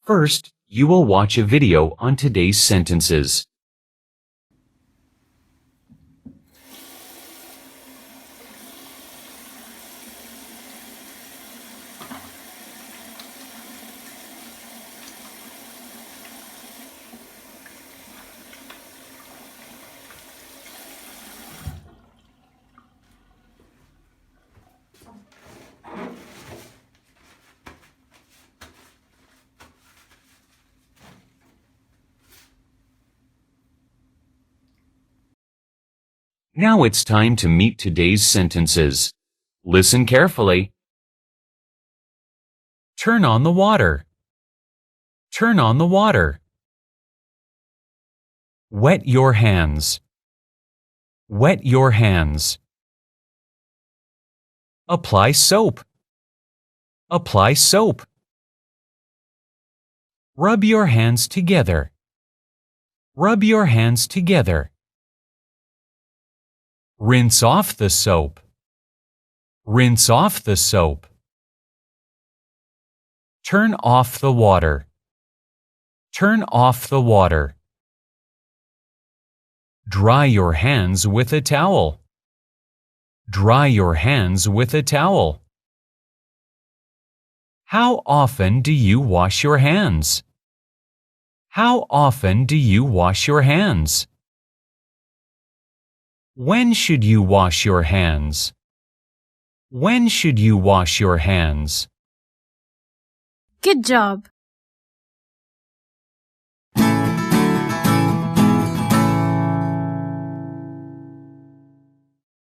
First, you will watch a video on today's sentences. Now it's time to meet today's sentences. Listen carefully. Turn on the water. Turn on the water. Wet your hands. Wet your hands. Apply soap. Apply soap. Rub your hands together. Rub your hands together. Rinse off the soap. Rinse off the soap. Turn off the water. Turn off the water. Dry your hands with a towel. Dry your hands with a towel. How often do you wash your hands? How often do you wash your hands? When should you wash your hands? When should you wash your hands? Good job!